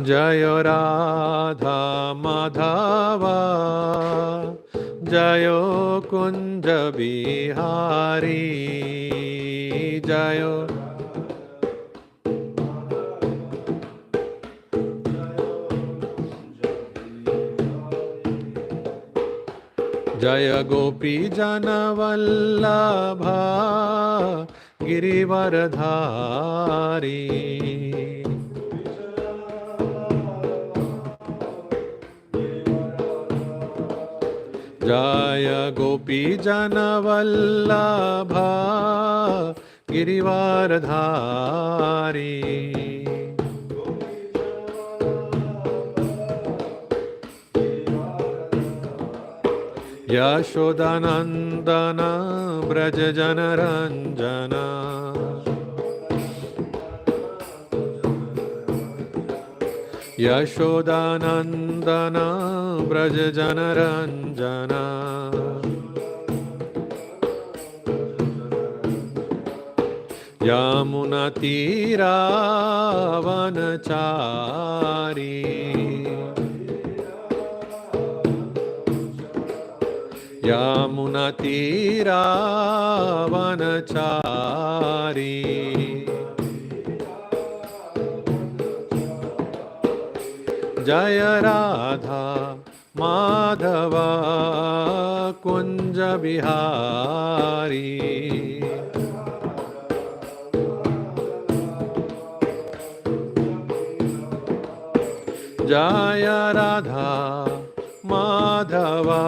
जय राधा माधवा जय कुंज बिहारी जय जय गोपी जन वल्लभा गिरिवरधारी जय गोपी जन वल्लभा गिरिवरधारी यशोदानंदन ब्रज जन रंजना यशोदानंदन ब्रज जन रंजना यमुना तीरावनचारी यमुना तीरावनचारी जय राधा माधवा कुंज बिहारी जय राधा माधवा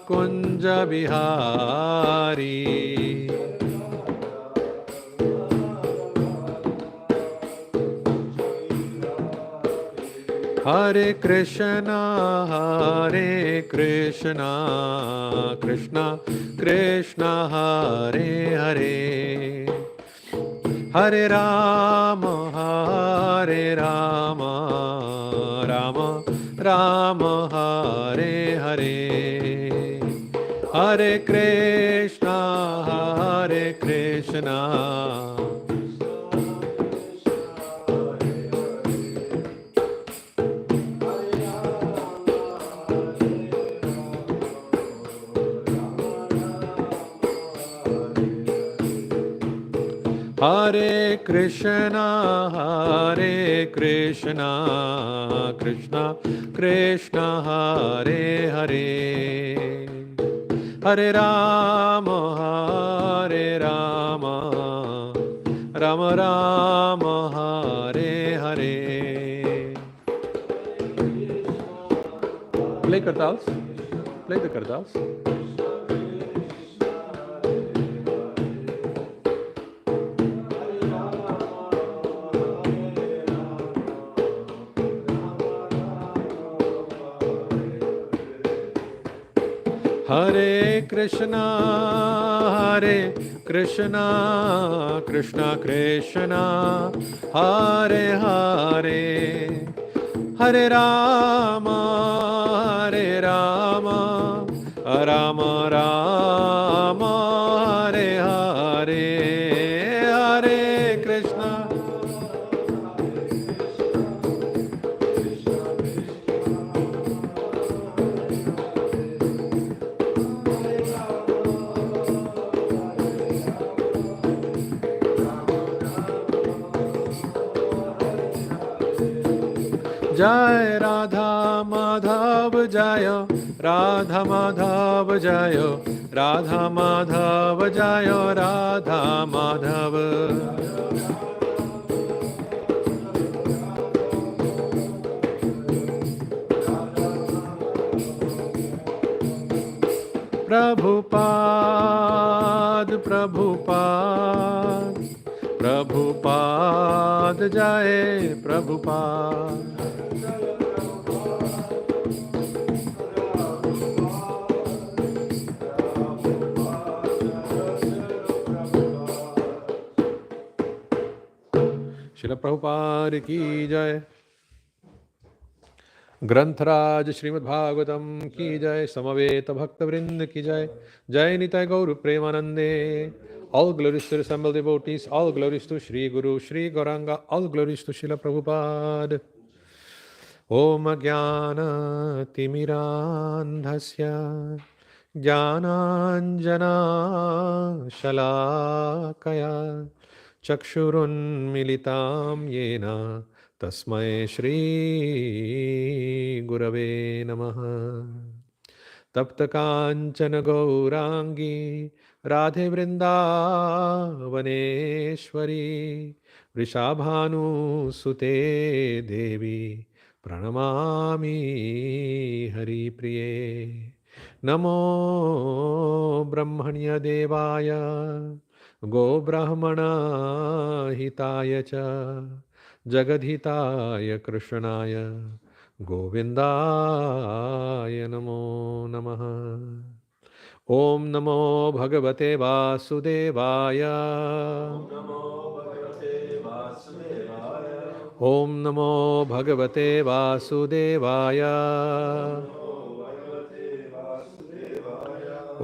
कुंज बिहारी हरे कृष्णा कृष्ण कृष्ण हरे हरे हरे राम राम राम हरे हरे हरे कृष्णा हरे Krishna Krishna Krishna Hare Hare Hare Ram Ram Ram Hare Hare Play kartals. Play the kartals. Hare Krishna Krishna Krishna Hare Hare Hare Rama Rama Rama Hare Hare Hare Krishna Jai Radha Madhav Jaya Radha Madhav Jaya Radha Madhav Jaya Radha Madhav Prabhupada Prabhupada Prabhupada Jai Prabhupada Srila Prabhupada ki jai Granthāraj Srimad Bhagavatam ki jai Samaveta Bhakta Vrinda ki jai Jai Nitai Gauru Premanande All glories to the assembled devotees, all glories to Shri Guru, Shri Gauranga, all glories to Srila Prabhupada. ॐ ज्ञानतिमिरान्धस्य ज्ञानाञ्जनाशलाकया चक्षुरुन्मिलितां येन तस्मै श्रीगुरवे नमः। तप्तकाञ्चन गौराङ्गी राधे वृन्दावनेश्वरी वृषाभानुसुते देवी प्रणमामि हरिप्रिये। नमो ब्रह्मण्यदेवाय गोब्राह्मणहिताय च जगद्धिताय कृष्णाय गोविन्दाय नमो नमः। ॐ नमो भगवते वासुदेवाय। ॐ नमो भगवते वासुदेवाय।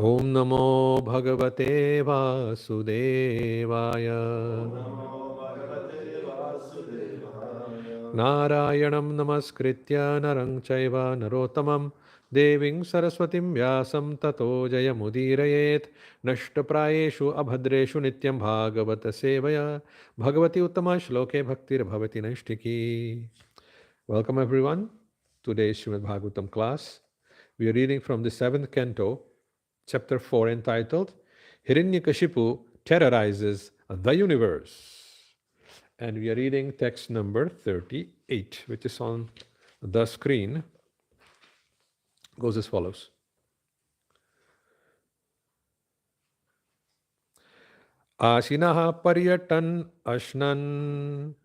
ॐ नमो भगवते वासुदेवाय। नारायणं नमस्कृत्य नरं चैव नरोत्तमं देवीं सरस्वतीं व्यासं ततो जयमुदीरयेत्। नष्टप्रायेषु अभद्रेषु नित्यं भागवत सेवया Bhagwati उत्तमश्लोके भक्तिर्भवति नैष्टिकी। Welcome everyone. Today's Srimad Bhagavatam class. We are reading from the 7th canto, chapter 4, entitled Hiranyakashipu terrorizes the universe. And we are reading text number 38, which is on the screen. It goes as follows. Asinaha paryatan ashnan.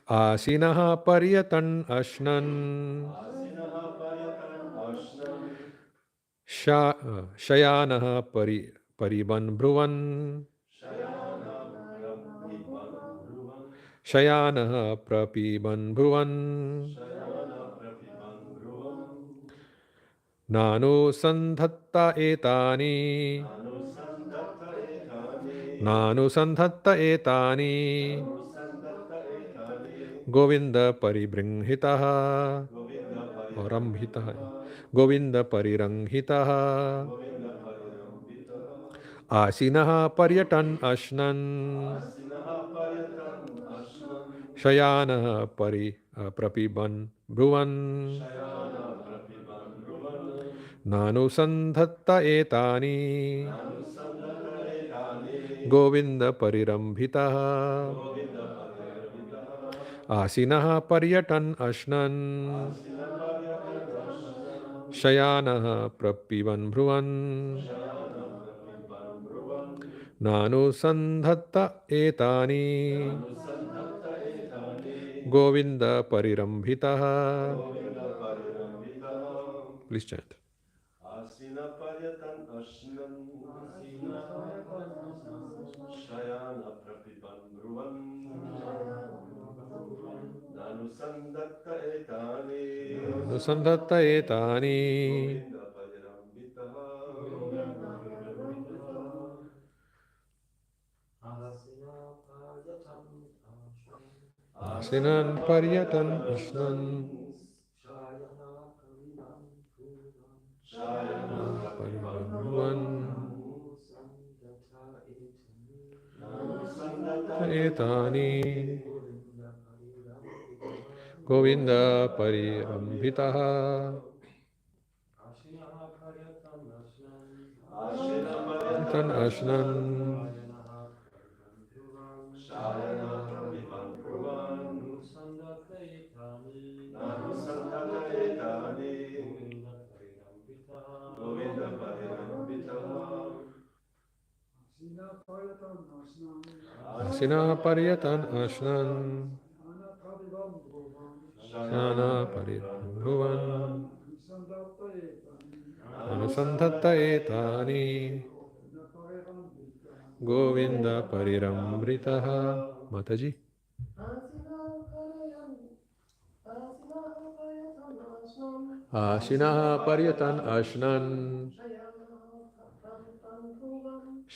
Asinaha paryatan ashnan. Shayanaha pariban bhruvan. Shayanaha prapiban bhuvan. Nanu sandhatta etani. Nanu sandhatta etani. Govinda paribringhitaha. Rambhitaha. Govinda pariranghitaha. Asinaha paryatan ashnan. Shayana prapiban bhuvan. Nanu sandhatta etani. Govinda parirambhitaha. Asinaha paryatan ashnan. Shayana prapiban bhuvan. Nanu sandhatta etani. Govinda parirambhitaha. Please chant. Asina paryatan ashnan. Shayana prapiban bhruvan. Nanu sandatta etani. Nanu sandatta etani. Govinda parirambhitaha. Asinan paryatan ashnan. Shayana pariban bhuvan. Etani. Govinda parirambhitaha. Ashnan ashnan. Shayana prapiban bhuvan. Nanu sandhatta etani. Govinda parirambhitaha. Asina paryatan ashnan. Shana paribhuvan. Anusandhatta etani. Govinda pariramritaha. Mataji. Asinaha paryatan ashnan.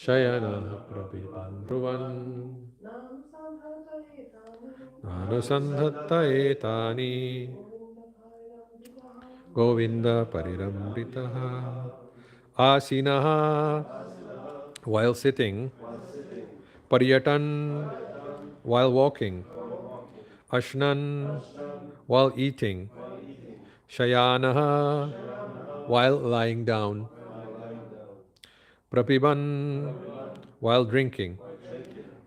Shayana prapiban bhuvan. anusandhatta etani Govinda Pariramritaha Asinaha while sitting, Paryatan while walking, Ashnan while eating, Shayanaha while lying down, Prapiban while drinking,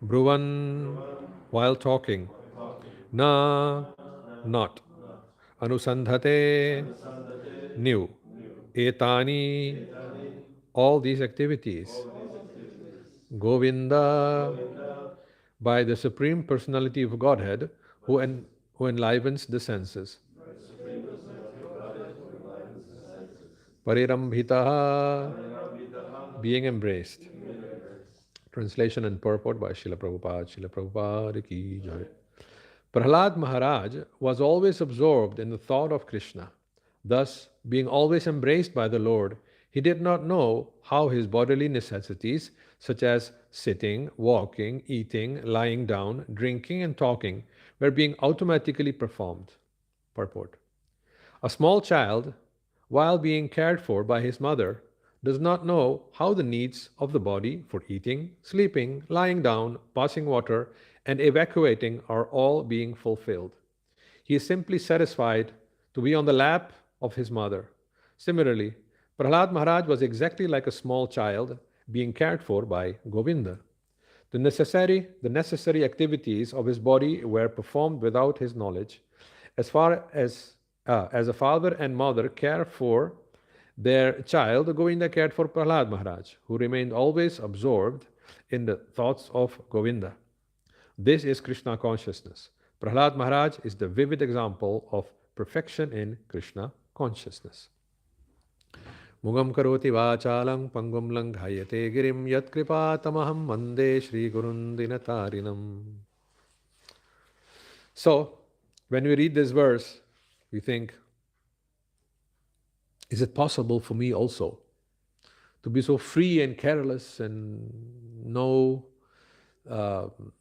Bruvan while talking, Na not, Anusandhate new, Etani all these activities, Govinda by the Supreme Personality of Godhead who enlivens the senses. Parirambhitaha, being embraced. Translation and purport by Srila Prabhupada. Srila Prabhupada ki jai. Prahlad Maharaj was always absorbed in the thought of Krishna. Thus, being always embraced by the Lord, he did not know how his bodily necessities, such as sitting, walking, eating, lying down, drinking, and talking, were being automatically performed. Purport. A small child, while being cared for by his mother, does not know how the needs of the body for eating, sleeping, lying down, passing water, and evacuating are all being fulfilled. He is simply satisfied to be on the lap of his mother. Similarly, Prahlad Maharaj was exactly like a small child being cared for by Govinda. The necessary activities of his body were performed without his knowledge. As far as a father and mother care for their child, Govinda cared for Prahlad Maharaj, who remained always absorbed in the thoughts of Govinda. This is Krishna consciousness. Prahlad Maharaj is the vivid example of perfection in Krishna consciousness. Mugam karoti vachalang pangum langhayate girim yat kripatamaham vande Shri Gurundinatarinam. So, when we read this verse, we think, is it possible for me also to be so free and careless and no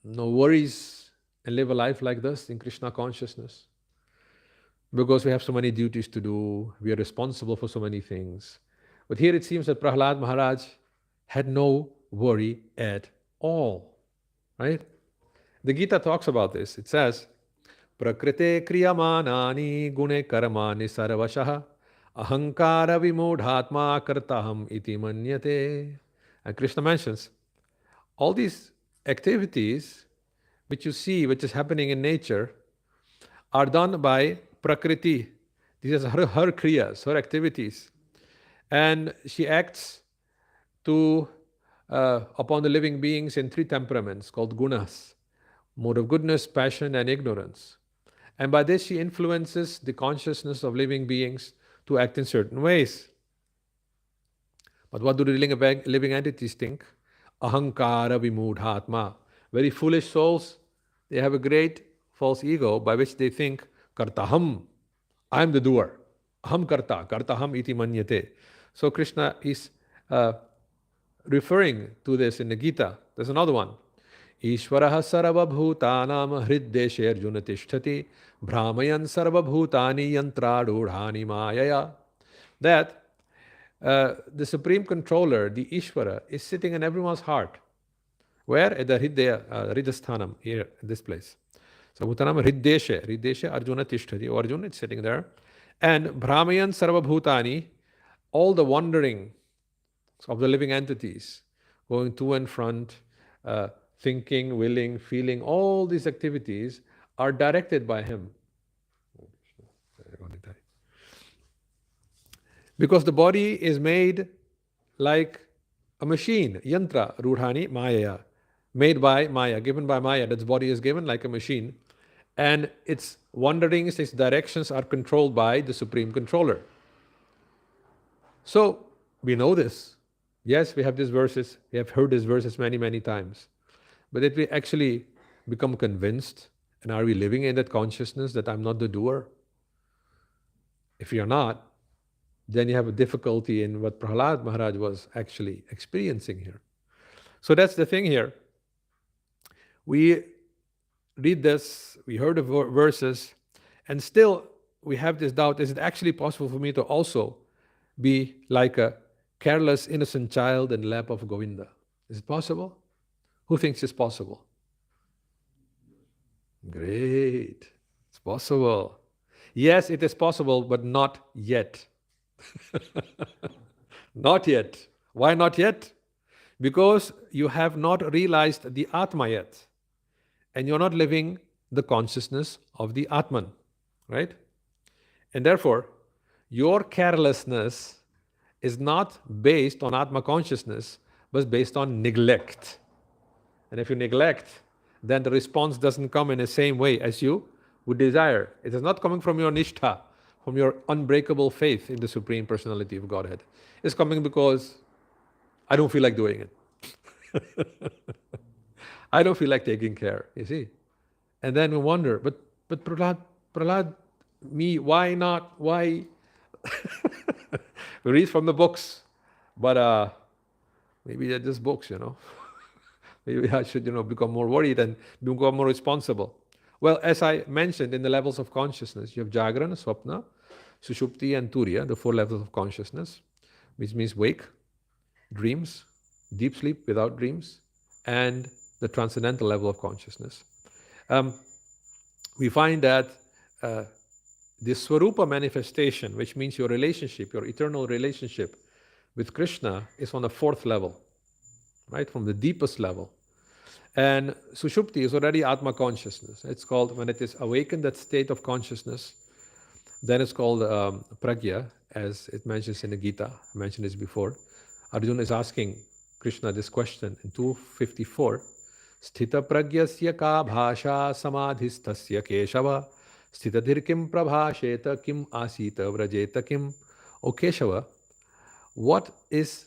worries and live a life like this in Krishna consciousness? Because we have so many duties to do, we are responsible for so many things. But here it seems that Prahlad Maharaj had no worry at all, right? The Gita talks about this. It says, Prakrite kriyamanani gune karmani sarvashah ahankara vimodhatma kartaham iti manyate. And Krishna mentions all these activities which you see, which is happening in nature, are done by Prakriti. These are her kriyas, her activities. And she acts upon the living beings in three temperaments called gunas, mode of goodness, passion, and ignorance. And by this she influences the consciousness of living beings to act in certain ways. But what do the living entities think? Ahankara vimudhatma. Very foolish souls, they have a great false ego by which they think, kartaham, I am the doer. Aham karta, kartaham iti manyate. So Krishna is referring to this in the Gita. There's another one. Ishvaraha sarvabhutanam hriddeshe arjuna tishtati brahmayan sarvabhutani yantradurhani mayaya. That the Supreme Controller, the Ishvara, is sitting in everyone's heart. Where? At the Hridasthanam, here, this place. So Bhutanam Hriddeshe Arjuna tishtati. Or Arjuna is sitting there. And Brahmayan sarvabhutani, all the wandering of the living entities, going to and front, thinking, willing, feeling, all these activities are directed by him. Because the body is made like a machine, yantra, rudhani, maya, made by Maya, given by Maya. That body is given like a machine. And its wanderings, its directions are controlled by the Supreme Controller. So, we know this. Yes, we have these verses. We have heard these verses many, many times. But did we actually become convinced? And are we living in that consciousness that I'm not the doer? If you're not, then you have a difficulty in what Prahlad Maharaj was actually experiencing here. So that's the thing here. We read this, we heard the verses, and still we have this doubt, is it actually possible for me to also be like a careless, innocent child in the lap of Govinda? Is it possible? Who thinks it's possible? Great. It's possible. Yes, it is possible, but not yet. Not yet. Why not yet? Because you have not realized the Atma yet. And you're not living the consciousness of the Atman. Right? And therefore, your carelessness is not based on Atma consciousness, but based on neglect. And if you neglect, then the response doesn't come in the same way as you would desire. It is not coming from your nishtha, from your unbreakable faith in the Supreme Personality of Godhead. It's coming because I don't feel like doing it. I don't feel like taking care, you see. And then we wonder, but Prahlad, me, why not? Why? We read from the books, but maybe they're just books, Maybe I should, become more worried and become more responsible. Well, as I mentioned, in the levels of consciousness, you have Jagrana, Swapna, Sushupti, and Turiya, the 4 levels of consciousness, which means wake, dreams, deep sleep without dreams, and the transcendental level of consciousness. We find that this Swarupa manifestation, which means your relationship, your eternal relationship with Krishna, is on the 4th level, right, from the deepest level. And Sushupti is already Atma consciousness. It's called, when it is awakened, that state of consciousness, then it's called Pragya, as it mentions in the Gita. I mentioned this before. Arjuna is asking Krishna this question in 254. Sthita pragyasya ka bhasha samadhistasya keshava sthitadhir kim prabhasheta kim asita vrajeta kim. O Keshava, what is,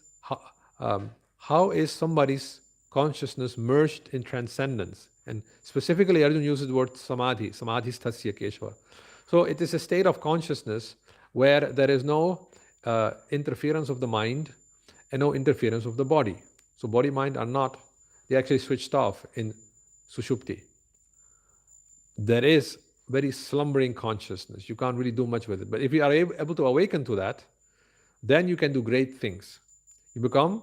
how is somebody's consciousness merged in transcendence? And specifically, Arjuna uses the word samadhi, samadhistasya keshava. So it is a state of consciousness where there is no interference of the mind and no interference of the body. So body, mind are not, they actually switched off in Sushupti. There is very slumbering consciousness. You can't really do much with it. But if you are able to awaken to that, then you can do great things. You become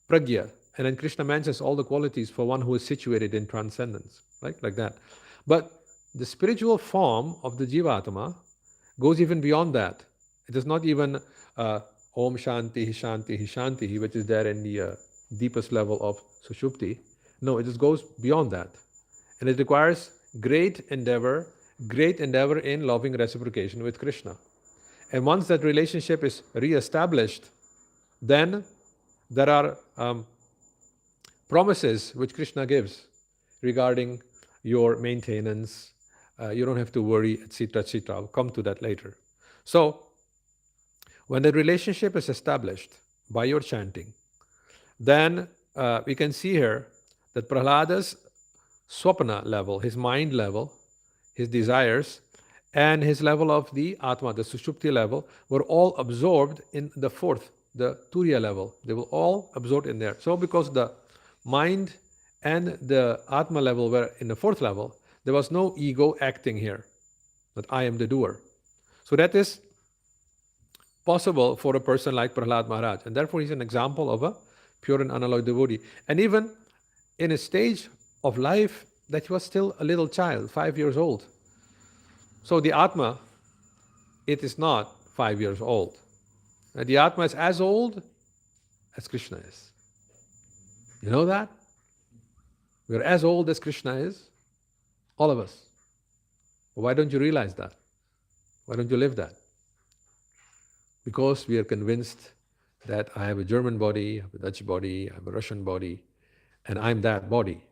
Pragya. And then Krishna mentions all the qualities for one who is situated in transcendence, right? Like that. But the spiritual form of the Jivatma goes even beyond that. It is not even Om Shanti, Shanti, Shanti, which is there in the deepest level of Sushupti. No, it just goes beyond that. And it requires great endeavor in loving reciprocation with Krishna. And once that relationship is re-established, then there are promises which Krishna gives regarding your maintenance. You don't have to worry, etc., etc. I'll come to that later. So, when the relationship is established by your chanting, then we can see here that Prahlada's Swapna level, his mind level, his desires, and his level of the Atma, the Sushupti level, were all absorbed in the 4th, the Turiya level. They were all absorbed in there. So because the mind and the Atma level were in the 4th level, there was no ego acting here, that I am the doer. So that is possible for a person like Prahlad Maharaj. And therefore he's an example of a pure and unalloyed devotee. And even in a stage of life that he was still a little child, 5 years old. So the Atma, it is not 5 years old. And the Atma is as old as Krishna is. You know that? We are as old as Krishna is. All of us. Why don't you realize that? Why don't you live that? Because we are convinced that I have a German body, I have a Dutch body, I have a Russian body, and I'm that body.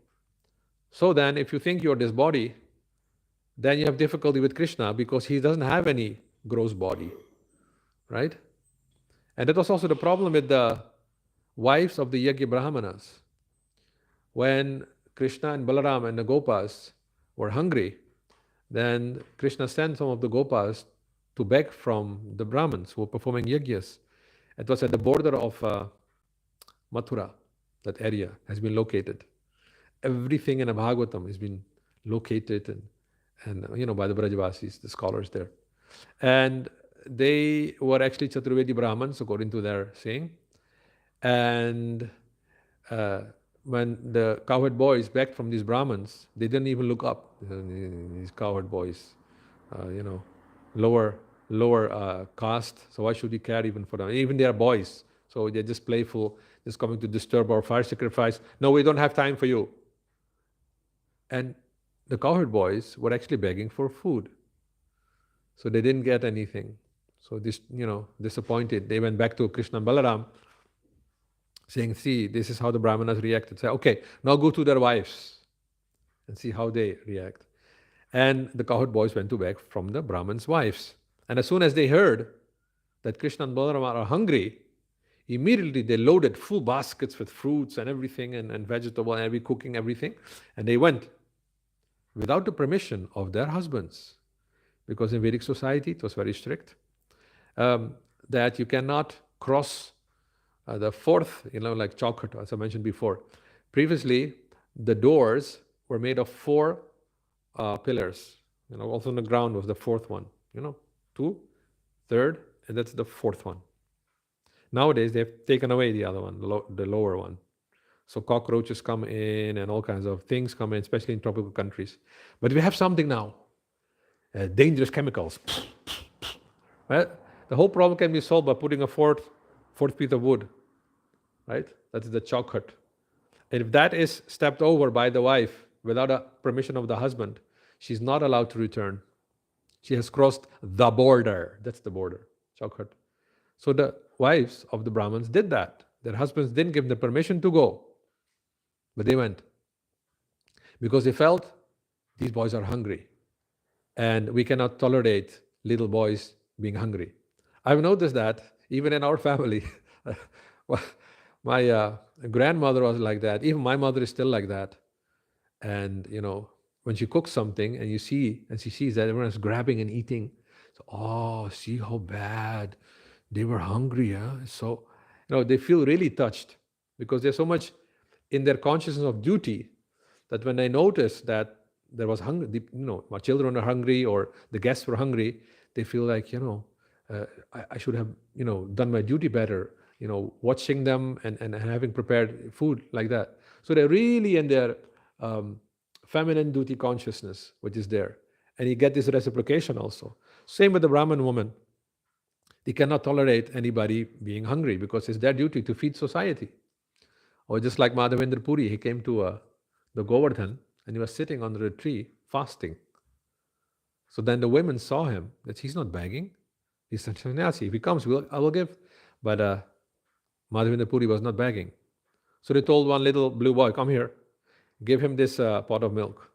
So then, if you think you're this body, then you have difficulty with Krishna because he doesn't have any gross body, right? And that was also the problem with the wives of the Yajna Brahmanas. When Krishna and Balaram and the Gopas were hungry, then Krishna sent some of the Gopas to beg from the Brahmins who were performing yajnas. It was at the border of Mathura, that area has been located. Everything in the Bhagavatam has been located and by the Brajavasis, the scholars there. And they were actually Chaturvedi Brahmins, according to their saying. And uh, when the cowherd boys begged from these Brahmins, they didn't even look up. These cowherd boys, uh, you know, lower caste. So why should we care even for them? Even they are boys, so they're just playful, just coming to disturb our fire sacrifice. No, we don't have time for you. And the cowherd boys were actually begging for food, so they didn't get anything. So this, disappointed, they went back to Krishna and Balaram, saying, see, this is how the Brahmanas reacted. Say, okay, now go to their wives and see how they react. And the cowherd boys went to beg from the Brahmins' wives. And as soon as they heard that Krishna and Balaram are hungry, immediately they loaded full baskets with fruits and everything and vegetable and cooking everything. And they went without the permission of their husbands. Because in Vedic society, it was very strict, that you cannot cross the fourth, like chowkhut, as I mentioned before. Previously, the doors were made of four pillars. Also on the ground was the fourth one. Two, third, and that's the fourth one. Nowadays, they've taken away the other one, the lower one. So cockroaches come in and all kinds of things come in, especially in tropical countries. But we have something now, dangerous chemicals. Right? The whole problem can be solved by putting a fourth piece of wood. Right? That's the chowkhut. And if that is stepped over by the wife without a permission of the husband, she's not allowed to return. She has crossed the border. That's the border, chowkhut. So the wives of the Brahmins did that. Their husbands didn't give them permission to go, but they went because they felt these boys are hungry and we cannot tolerate little boys being hungry. I've noticed that even in our family. My grandmother was like that. Even my mother is still like that. And, when she cooks something and she sees that everyone is grabbing and eating, so, oh, see how bad they were hungry. Huh? So, they feel really touched because they're so much in their consciousness of duty that when they notice that there was hunger, my children are hungry or the guests were hungry, they feel like, I should have, done my duty better, watching them and having prepared food like that. So they're really in their feminine duty consciousness, which is there. And you get this reciprocation also. Same with the Brahmin woman. They cannot tolerate anybody being hungry because it's their duty to feed society. Or just like Madhavendra Puri, he came to the Govardhan and he was sitting under a tree fasting. So then the women saw him, that he's not begging. He's a sannyasi. If he comes, I will give. But Madhavendra Puri was not begging. So they told one little blue boy, come here, give him this pot of milk.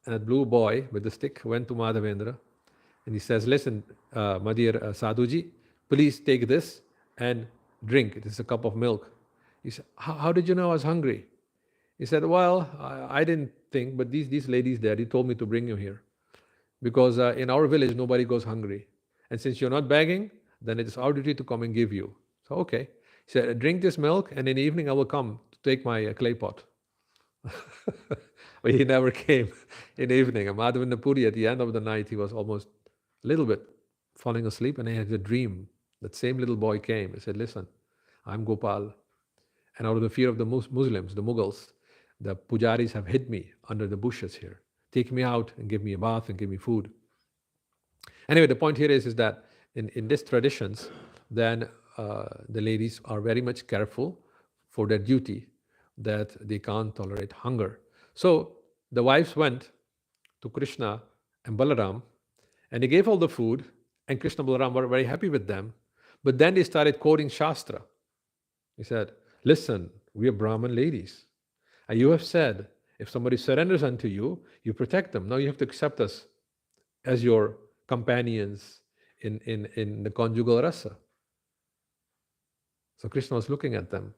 And that blue boy with the stick went to Madhavendra and he says, listen, my dear Sadhuji, please take this and drink. It is a cup of milk. He said, how did you know I was hungry? He said, well, I didn't think, but these ladies there, they told me to bring you here. Because in our village, nobody goes hungry. And since you're not begging, then it is our duty to come and give you. So, okay. He said, drink this milk, and in the evening I will come to take my clay pot. But he never came in the evening. And Madhavendra Puri, at the end of the night, he was almost a little bit falling asleep, and he had a dream. That same little boy came. He said, listen, I'm Gopal. And out of the fear of the Muslims, the Mughals, the pujaris have hid me under the bushes here. Take me out and give me a bath and give me food. Anyway, the point here is that in these traditions, then the ladies are very much careful for their duty, that they can't tolerate hunger. So the wives went to Krishna and Balaram, and they gave all the food, and Krishna and Balaram were very happy with them. But then they started quoting Shastra. He said, listen, we are Brahmin ladies. And you have said, if somebody surrenders unto you, you protect them. Now you have to accept us as your companions in the conjugal rasa. So Krishna was looking at them.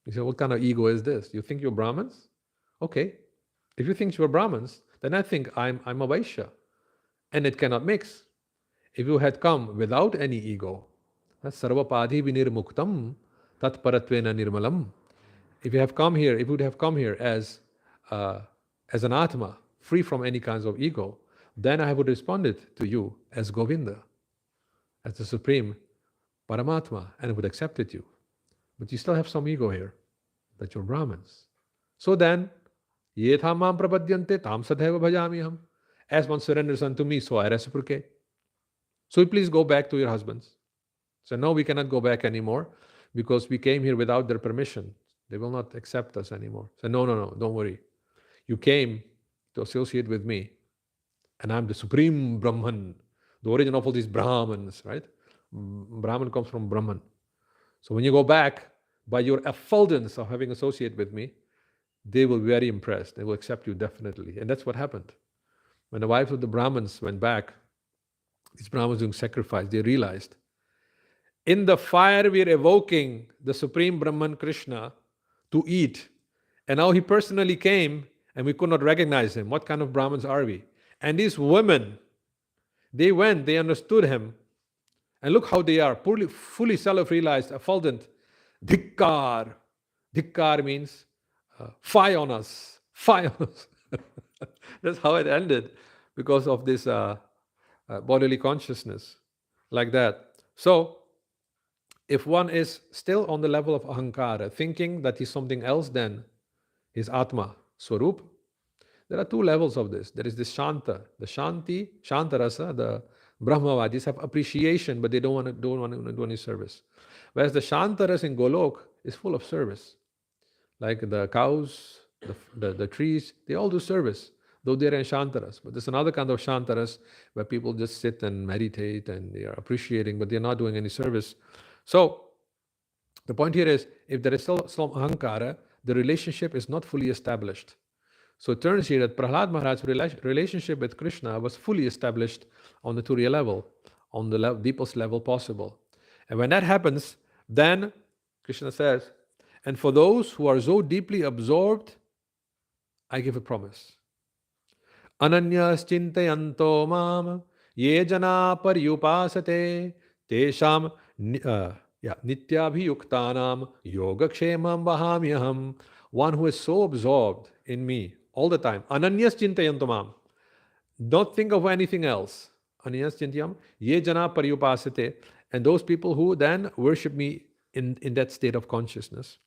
He said, what kind of ego is this? You think you're Brahmins? Okay. If you think you're Brahmins, then I think I'm a Vaishya. And it cannot mix. If you had come without any ego, sarvapadhi vinirmuktam tat paratvena nirmalam. If you would have come here as as an Atma, free from any kinds of ego, then I would respond it to you as Govinda, as the Supreme Paramatma, and I would accept it you. But you still have some ego here, that you're Brahmins. So then, yetham mam prapadyante tam sadhaiva bhajamiham. As one surrenders unto me, so I reciprocate. So please go back to your husbands. So no, we cannot go back anymore because we came here without their permission. They will not accept us anymore. So no, don't worry. You came to associate with me, and I'm the supreme Brahman, the origin of all these Brahmans, right? Brahman comes from Brahman. So when you go back, by your effulgence of having associated with me, they will be very impressed. They will accept you definitely. And that's what happened. When the wives of the Brahmins went back, these Brahmins doing sacrifice, they realized, in the fire we are evoking the Supreme Brahman Krishna to eat. And now he personally came and we could not recognize him. What kind of Brahmins are we? And these women, they went, they understood him. And look how they are, fully self-realized, effulgent. Dhikkar. Dhikkar means fie on us. Fie on us. That's how it ended because of this bodily consciousness. Like that. So, if one is still on the level of ahankara, thinking that he's something else than his atma, swarup, there are two levels of this. There is this shanta, the shanti, shantarasa, the brahmavadis have appreciation, but they don't want to do any service. Whereas the shantaras in Golok is full of service. Like the cows, the trees, they all do service, though they're in shantaras. But there's another kind of shantaras where people just sit and meditate and they are appreciating, but they're not doing any service. So, the point here is, if there is still some ahankara, the relationship is not fully established. So it turns here that Prahlad Maharaj's relationship with Krishna was fully established on the Turiya level, on the deepest level possible. And when that happens, then Krishna says, and for those who are so deeply absorbed, I give a promise. Ananyas chintayanto mam ye jana paryupasate tesham nityabhiyuktanam yogakshemam vahamyaham. One who is so absorbed in me all the time. Ananyas chintayanto mam. Don't think of anything else. Ananyas chintayam ye jana paryupasate. And those people who then worship me in that state of consciousness.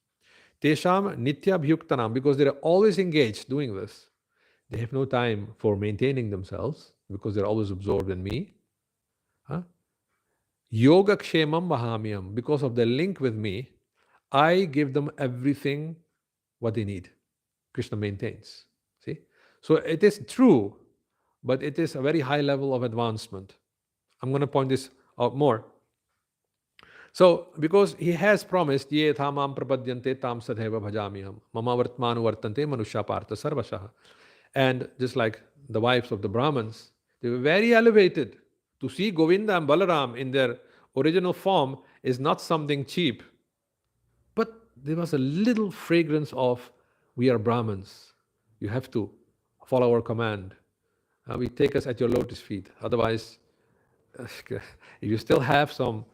Tesham nityabhiyuktanam, because they are always engaged doing this. They have no time for maintaining themselves because they're always absorbed in me. Yogakshemam vahamyam, because of the link with me, I give them everything what they need. Krishna maintains. See? So it is true, but it is a very high level of advancement. I'm going to point this out more. So, because he has promised, ye thamam prapadyante tam sadhaiva bhajamiham, mama vartmanu vartante manusya partha sarvashaha. And just like the wives of the Brahmins, they were very elevated. To see Govinda and Balaram in their original form is not something cheap. But there was a little fragrance of, we are Brahmins. You have to follow our command. We take us at your lotus feet. Otherwise, if you still have some,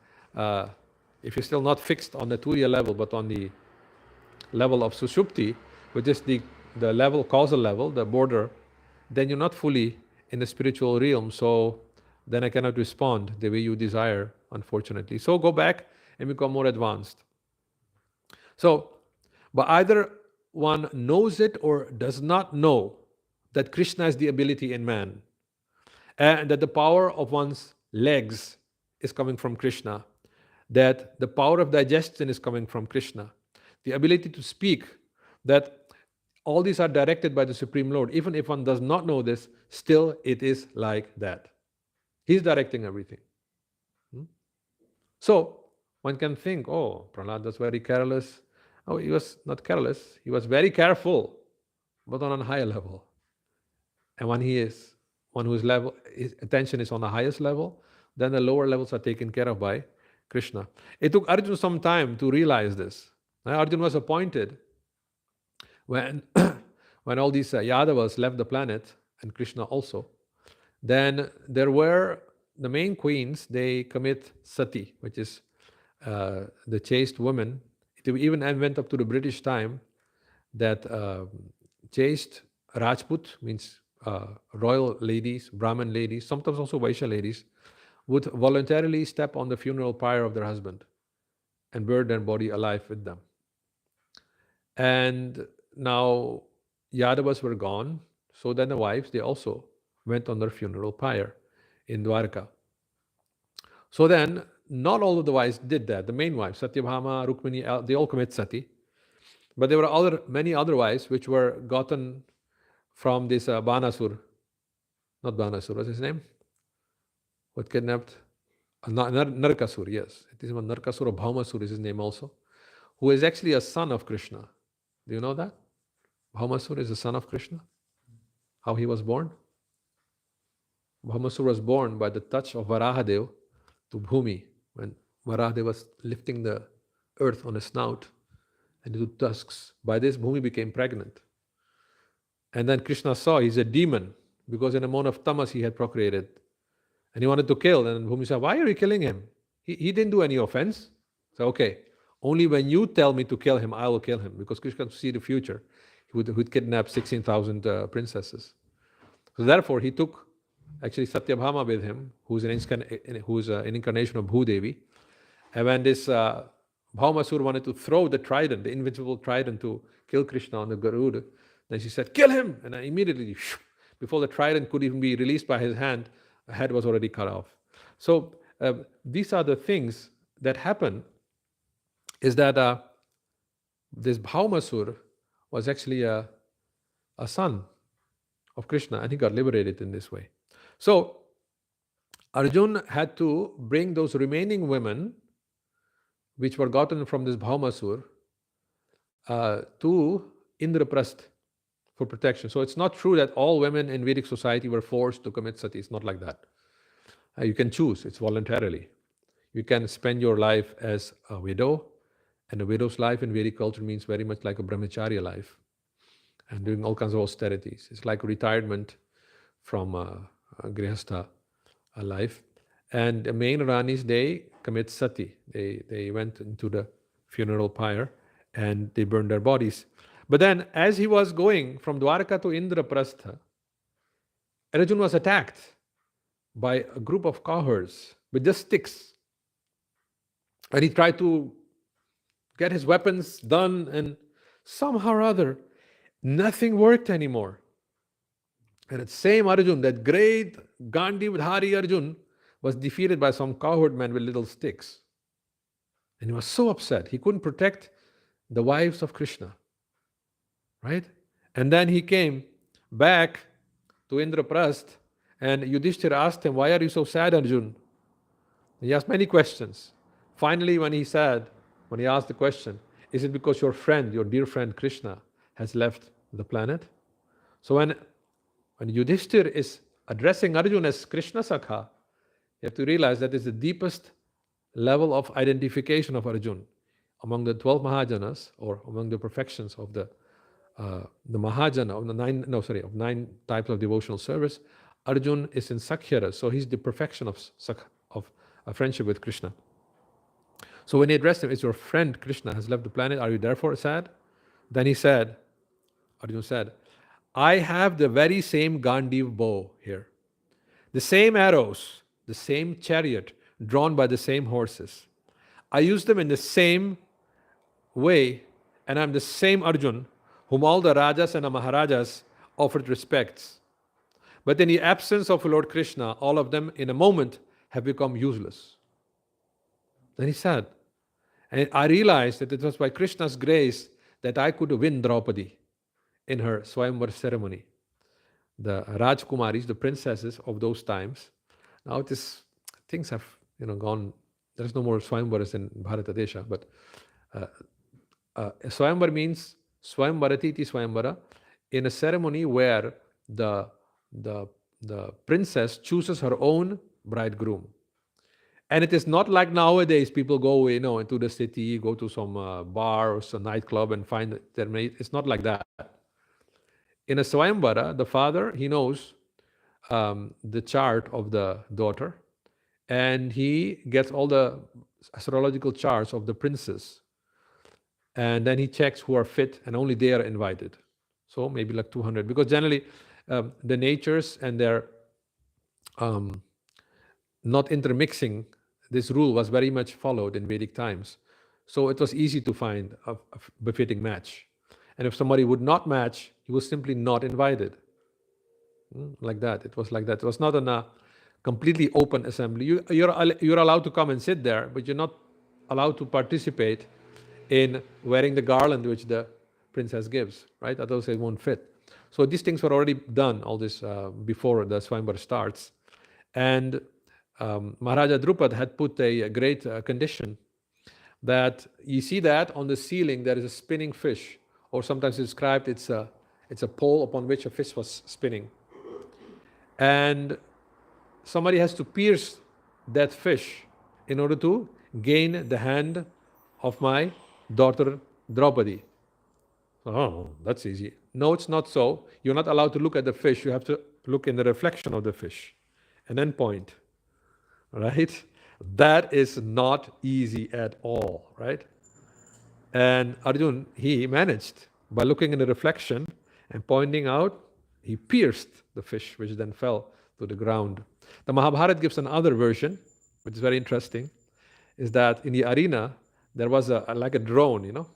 if you're still not fixed on the Turiya level, but on the level of Sushupti, which is the level, causal level, the border, then you're not fully in the spiritual realm. So then I cannot respond the way you desire, unfortunately. So go back and become more advanced. So, but either one knows it or does not know that Krishna is the ability in man, and that the power of one's legs is coming from Krishna, that the power of digestion is coming from Krishna, the ability to speak, that all these are directed by the Supreme Lord. Even if one does not know this, still it is like that. He's directing everything. So, one can think, oh, Prahlad was very careless. Oh, he was not careless. He was very careful, but on a higher level. And when he is, one whose level, his attention is on the highest level, then the lower levels are taken care of by Krishna. It took Arjuna some time to realize this. Arjuna was appointed when all these Yadavas left the planet, and Krishna also. Then there were the main queens, they commit sati, which is the chaste woman. It even went up to the British time that chaste Rajput means royal ladies, Brahmin ladies, sometimes also Vaishya ladies, would voluntarily step on the funeral pyre of their husband and burn their body alive with them. And now Yadavas were gone, so then the wives, they also went on their funeral pyre in Dwarka. So then, not all of the wives did that. The main wives, Satyabhama, Rukmini, they all commit sati. But there were many other wives which were gotten from this Banasur, not Banasur, what's his name? What kidnapped? Narkasur, yes. It is Narkasur or Bhaumasur is his name also, who is actually a son of Krishna. Do you know that? Bhaumasur is the son of Krishna. How he was born? Bhaumasur was born by the touch of Varahadev to Bhumi, when Varahadev was lifting the earth on his snout and into tusks. By this, Bhumi became pregnant. And then Krishna saw he's a demon because in a moment of tamas he had procreated. And he wanted to kill. And Bhumi said, why are you killing him? He didn't do any offense. So, okay, only when you tell me to kill him, I will kill him. Because Krishna could see the future. He would kidnap 16,000 princesses. So therefore, he took actually Satyabhama with him, who's an incarnation of Bhudevi. And when this Bhaumasur wanted to throw the trident, the invincible trident, to kill Krishna on the Garuda, then she said, kill him! And immediately, before the trident could even be released by his hand, the head was already cut off. So these are the things that happen, is that this Bhaumasur was actually a son of Krishna, and he got liberated in this way. So Arjun had to bring those remaining women, which were gotten from this Bhaumasur, to Indraprasth for protection. So it's not true that all women in Vedic society were forced to commit sati. It's not like that. You can choose. It's voluntarily. You can spend your life as a widow, and a widow's life in Vedic culture means very much like a brahmacharya life, and doing all kinds of austerities. It's like retirement from a grihastha life. And the main Ranis, they commit sati. They went into the funeral pyre and they burned their bodies. But then, as he was going from Dwarka to Indraprastha, Arjuna was attacked by a group of cowherds with just sticks. And he tried to get his weapons done, and somehow or other, nothing worked anymore. And that same Arjun, that great Gandhidhari Arjun, was defeated by some cowherd men with little sticks. And he was so upset. He couldn't protect the wives of Krishna. Right? And then he came back to Indraprasth, and Yudhishthira asked him, why are you so sad, Arjun? He asked many questions. Finally, when he asked the question, is it because your friend, your dear friend Krishna, has left the planet? So when Yudhishthira is addressing Arjun as Krishna Sakha, you have to realize that is the deepest level of identification of Arjun. Among the 12 Mahajanas, or among the perfections of the Mahajana, of 9 types of devotional service, Arjun is in Sakhyara, so he's the perfection of a friendship with Krishna. So when he addressed him, is your friend Krishna has left the planet, are you therefore sad? Then Arjun said, I have the very same Gandiv bow here, the same arrows, the same chariot drawn by the same horses. I use them in the same way, and I'm the same Arjun whom all the Rajas and the Maharajas offered respects. But in the absence of Lord Krishna, all of them in a moment have become useless. Then he said, and I realized that it was by Krishna's grace that I could win Draupadi in her Swayamvar ceremony. The Rajkumaris, the princesses of those times, now things have gone, there's no more Swayamvaras in Bharatadesha, but Swayamvar means Swayamvaratiti Swayamvara, in a ceremony where the princess chooses her own bridegroom. And it is not like nowadays people go into the city, go to some bar or some nightclub and find their mate. It's not like that. In a Swayamvara, the father, he knows the chart of the daughter, and he gets all the astrological charts of the princes. And then he checks who are fit, and only they are invited. So maybe like 200, because generally the natures and their not intermixing, this rule was very much followed in Vedic times. So it was easy to find a befitting match. And if somebody would not match, he was simply not invited. Like that. It was like that. It was not a completely open assembly. You're allowed to come and sit there, but you're not allowed to participate in wearing the garland which the princess gives, right? Otherwise it won't fit. So these things were already done, all this before the Swayamvar starts. And Maharaja Drupad had put a great condition that you see that on the ceiling there is a spinning fish, or sometimes it's described it's a pole upon which a fish was spinning. And somebody has to pierce that fish in order to gain the hand of my daughter Draupadi. Oh, that's easy. No, it's not so. You're not allowed to look at the fish. You have to look in the reflection of the fish and then point, right? That is not easy at all, right? And Arjun, he managed by looking in the reflection and pointing out, he pierced the fish, which then fell to the ground. The Mahabharata gives another version, which is very interesting, is that in the arena, there was like a drone,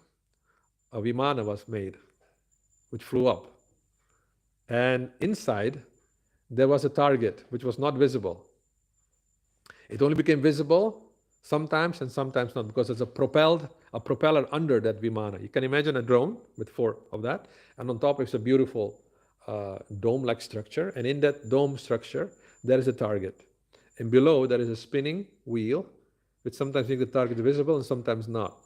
a vimana was made, which flew up. And inside, there was a target, which was not visible. It only became visible sometimes and sometimes not, because there's a propeller under that vimana. You can imagine a drone with 4 of that, and on top is a beautiful dome-like structure, and in that dome structure, there is a target. And below, there is a spinning wheel, which sometimes makes the target visible and sometimes not.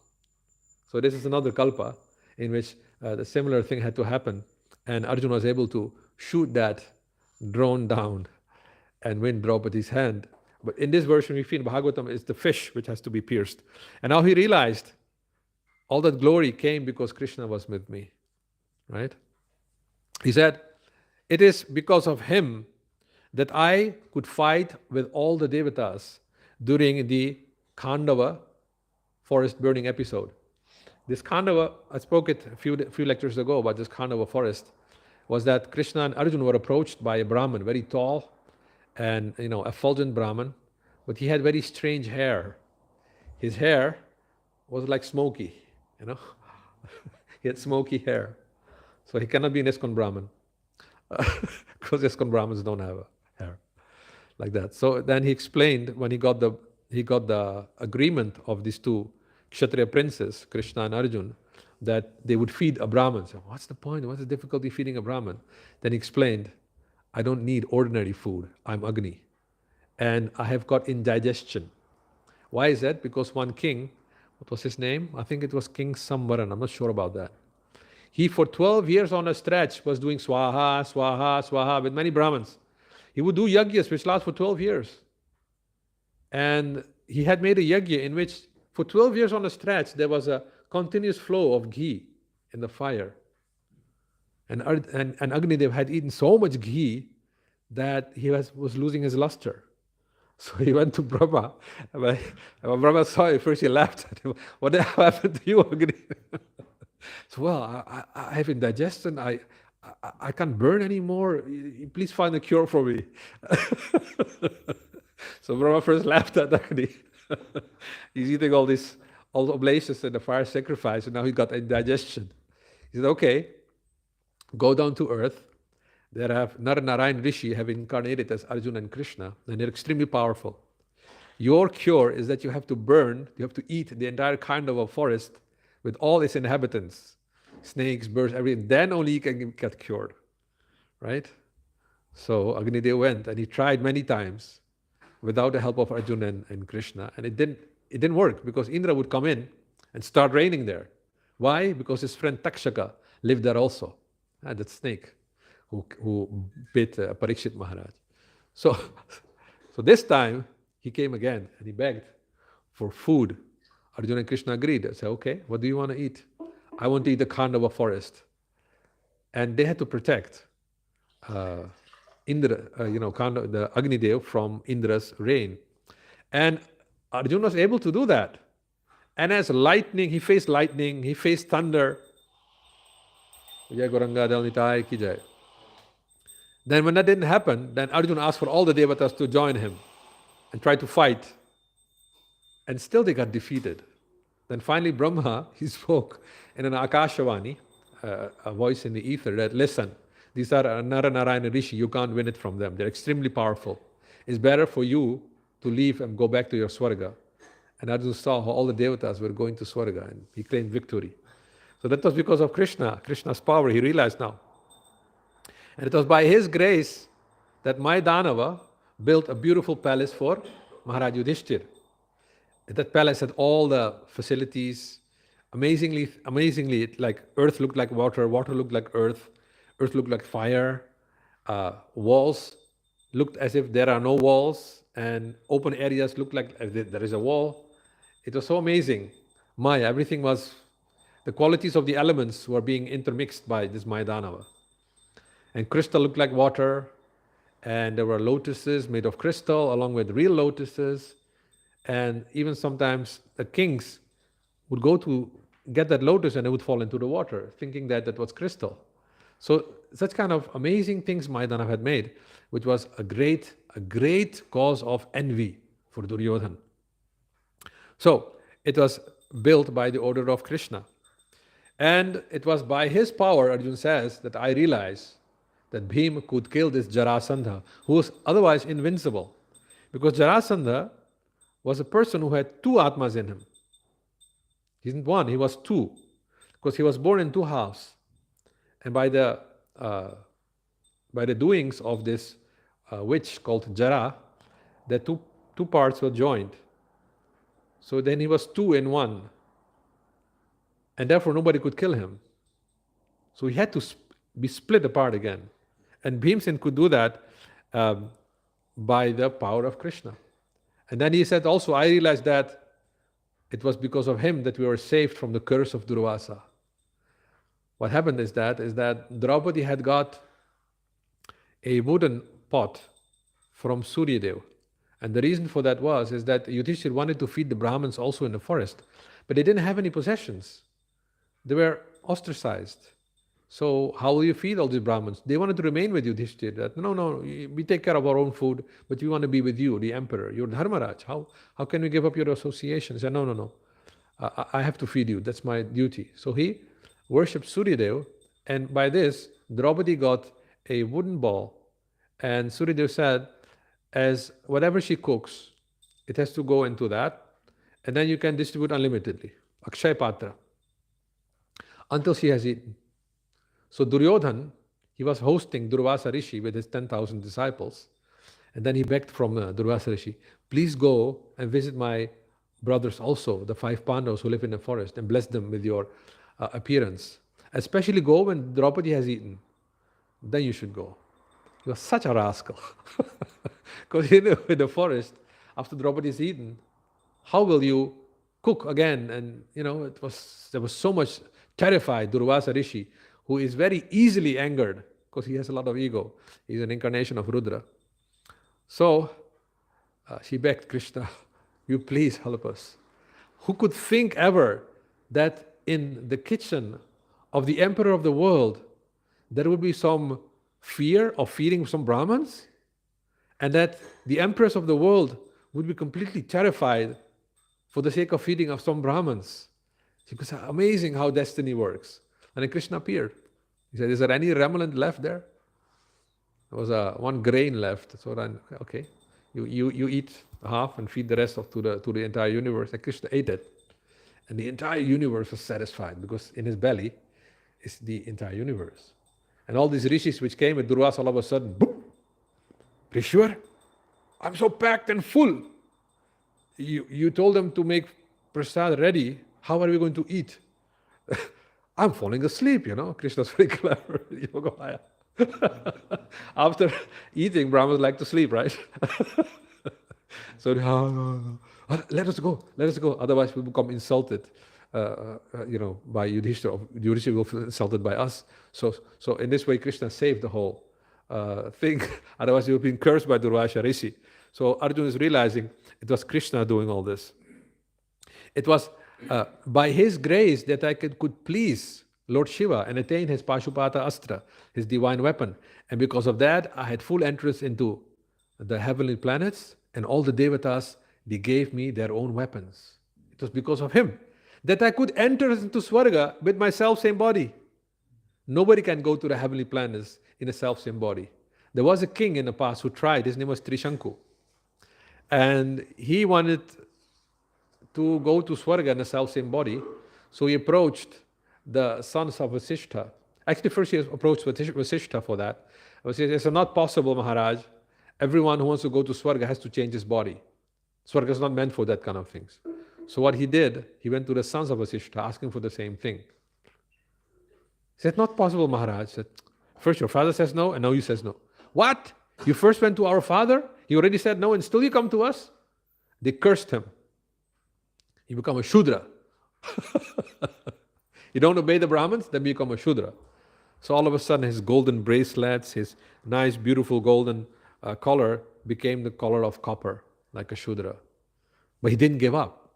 So this is another kalpa in which the similar thing had to happen, and Arjuna was able to shoot that drone down and win Draupadi's hand. But in this version, we feel Bhagavatam is the fish which has to be pierced. And now he realized all that glory came because Krishna was with me, right? He said, it is because of him that I could fight with all the devatas during the Khandava forest burning episode. This Khandava, I spoke it a few lectures ago about this Khandava forest, was that Krishna and Arjuna were approached by a Brahmin, very tall and effulgent Brahmin, but he had very strange hair. His hair was like smoky, he had smoky hair. So he cannot be an ISKCON Brahmin, because ISKCON Brahmins don't have a hair like that. So then he explained, when he got the agreement of these 2 Kshatriya princes, Krishna and Arjuna, that they would feed a Brahmin. So what's the point? What's the difficulty feeding a Brahmin? Then he explained, I don't need ordinary food. I'm Agni. And I have got indigestion. Why is that? Because one king, what was his name? I think it was King Samvaran. I'm not sure about that. He, for 12 years on a stretch, was doing swaha, swaha, swaha with many Brahmins. He would do yagyas, which last for 12 years. And he had made a yagya in which, for 12 years on a stretch, there was a continuous flow of ghee in the fire. And Agnidev had eaten so much ghee that he was losing his luster. So he went to Brahma. And when Brahma saw it, first he laughed at him. What happened to you, Agni? So, well, I have indigestion. I can't burn anymore. Please find a cure for me. So Brahma first laughed at Agni. He's eating all the oblations and the fire sacrifice, and now he got indigestion. He said, okay, go down to earth. There have Narayan Rishi have incarnated as Arjuna and Krishna, and they're extremely powerful. Your cure is that you have to eat the entire kind of a forest with all its inhabitants, snakes, birds, everything. Then only you can get cured, right? So Agnidev went, and he tried many times without the help of Arjuna and Krishna, and it didn't work, because Indra would come in and start raining there. Why? Because his friend Takshaka lived there also, that snake who bit Parikshit Maharaj. So this time he came again and he begged for food. Arjuna and Krishna agreed. They said, okay, what do you want to eat? I want to eat the Khandava forest. And they had to protect Indra, the Agnidev from Indra's rain. And Arjuna was able to do that. And as lightning, he faced thunder. Jai Gauranga Dalnitai ki jai. Then when that didn't happen, then Arjuna asked for all the devatas to join him and try to fight. And still they got defeated. Then finally Brahma, he spoke in an Akashavani, a voice in the ether, that listen, these are Nara Narayana Rishi, you can't win it from them. They're extremely powerful. It's better for you to leave and go back to your Swarga. And Arjuna saw how all the devatas were going to Swarga and he claimed victory. So that was because of Krishna, Krishna's power, he realized now. And it was by his grace that Danava built a beautiful palace for Maharaj Yudhishthir. That palace had all the facilities. Amazingly, like earth looked like water, water looked like earth looked like fire, walls looked as if there are no walls, and open areas looked like there is a wall. It was so amazing. Everything was, the qualities of the elements were being intermixed by this Danava. And crystal looked like water, and there were lotuses made of crystal along with real lotuses. And even sometimes the kings would go to get that lotus and it would fall into the water, thinking that that was crystal. So such kind of amazing things Danava had made, which was a great cause of envy for Duryodhana. So it was built by the order of Krishna. And it was by his power, Arjuna says, that I realized that Bhima could kill this Jarasandha, who was otherwise invincible. Because Jarasandha was a person who had two Atmas in him. He isn't one, he was two. Because he was born in two halves. And by the doings of this witch called Jara, the two parts were joined. So then he was two in one. And therefore nobody could kill him. So he had to be split apart again. And Bhimsen could do that by the power of Krishna. And then he said also, I realized that it was because of him that we were saved from the curse of Durvasa. What happened is that Draupadi had got a wooden pot from Suryadev. And the reason for that is that Yudhishthir wanted to feed the Brahmins also in the forest, but they didn't have any possessions. They were ostracized. So how will you feed all these Brahmins? They wanted to remain with Yudhishthir. That no, we take care of our own food, but we want to be with you, the emperor. You're Dharmaraj. How can we give up your association? He said, no. I have to feed you. That's my duty. So he worshipped Suryadev, and by this, Draupadi got a wooden ball, and Suryadev said, as whatever she cooks, it has to go into that, and then you can distribute unlimitedly. Akshay Patra. Until she has eaten. So Duryodhan, he was hosting Durvasa Rishi with his 10,000 disciples. And then he begged from Durvasa Rishi, please go and visit my brothers also, the 5 Pandavas who live in the forest, and bless them with your appearance. Especially go when Draupadi has eaten. Then you should go. He was such a rascal. Because in the forest, after Draupadi is eaten, how will you cook again? And there was so much terrified Durvasa Rishi, who is very easily angered because he has a lot of ego. He's an incarnation of Rudra. So she begged Krishna, you please help us. Who could think ever that in the kitchen of the emperor of the world, there would be some fear of feeding some Brahmins? And that the empress of the world would be completely terrified for the sake of feeding of some Brahmins? It was amazing how destiny works. And then Krishna appeared. He said, is there any remnant left there? There was one grain left. So then, okay, you eat half and feed the rest to the entire universe. And Krishna ate it. And the entire universe was satisfied because in his belly is the entire universe. And all these rishis which came with Durvasa, all of a sudden, boom! Are you sure? I'm so packed and full. You told them to make prasad ready. How are we going to eat? I'm falling asleep, Krishna's very clever. Yogamaya. After eating, Brahmanas like to sleep, right? So, no. Let us go. Otherwise, we become insulted, by Yudhishthira. Yudhishthira will feel insulted by us. So in this way, Krishna saved the whole thing. Otherwise, you would have been cursed by Durvasa Rishi. So Arjuna is realizing it was Krishna doing all this. It was by his grace that I could please Lord Shiva and attained his Pashupata Astra, his divine weapon. And because of that, I had full entrance into the heavenly planets, and all the devatas, they gave me their own weapons. It was because of him that I could enter into Swarga with my self-same body. Nobody can go to the heavenly planets in a self-same body. There was a king in the past who tried. His name was Trishanku. And he wanted to go to Swarga in a self-same body. So he approached the sons of Vasishtha. Actually, first he approached Vasishtha for that. Vasishtha said, it's not possible, Maharaj. Everyone who wants to go to Swarga has to change his body. Swarga is not meant for that kind of things. So what he did, he went to the sons of Vasishtha asking for the same thing. He said, not possible, Maharaj. He said, first your father says no, and now you says no. What? You first went to our father, he already said no, and still you come to us? They cursed him. He become a Shudra. You don't obey the Brahmins, then you become a Shudra. So all of a sudden his golden bracelets, his nice beautiful golden collar became the color of copper, like a Shudra. But he didn't give up.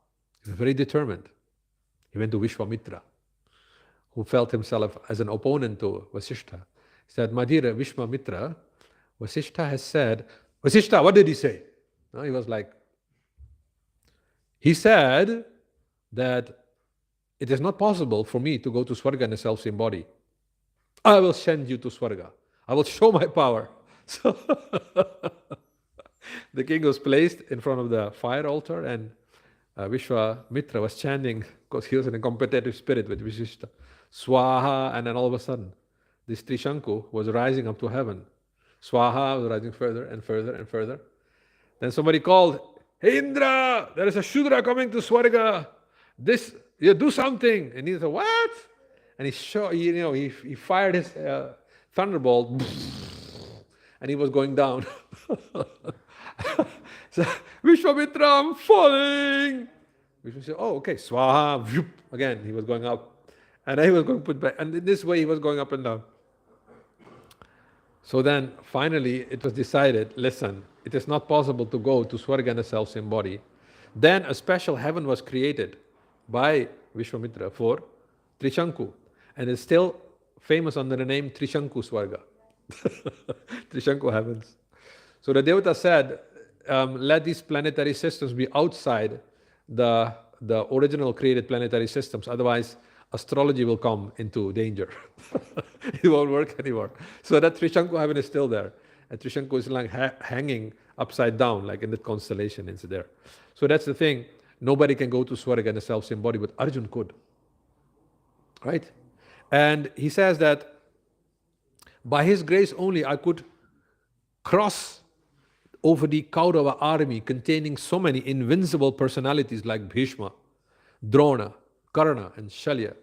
He was very determined. He went to Vishwamitra, who felt himself as an opponent to Vasishtha. He said, my dear Vishwamitra, Vasishtha has said, Vasishtha, what did he say? No, he was like, he said that it is not possible for me to go to Swarga in a self-same body. I will send you to Swarga. I will show my power. So the king was placed in front of the fire altar, and Vishwamitra was chanting, because he was in a competitive spirit with Vasishtha, Swaha, and then all of a sudden, this Trishanku was rising up to heaven. Swaha was rising further and further and further. Then somebody called, hey Indra, there is a Shudra coming to Swarga. You do something. And he said, what? And he fired his thunderbolt, and he was going down. So, Vishwamitra, I'm falling. Vishnu said, oh, okay, Swaha, again, he was going up. And then he was going put back. And in this way, he was going up and down. So then, finally, it was decided, listen, it is not possible to go to Swarga in a self-same body. Then a special heaven was created by Vishwamitra for Trishanku. And it's still famous under the name Trishanku Swarga. Trishanku heavens. So the Devata said, let these planetary systems be outside the original created planetary systems, otherwise astrology will come into danger. It won't work anymore. So that Trishanku heaven is still there. And Trishanku is like hanging upside down, like in the constellation, it's there. So that's the thing. Nobody can go to Swarga in a self-same body, but Arjun could. Right? And he says that by his grace only I could cross over the Kaurava army containing so many invincible personalities like Bhishma, Drona, Karna, and Shalya.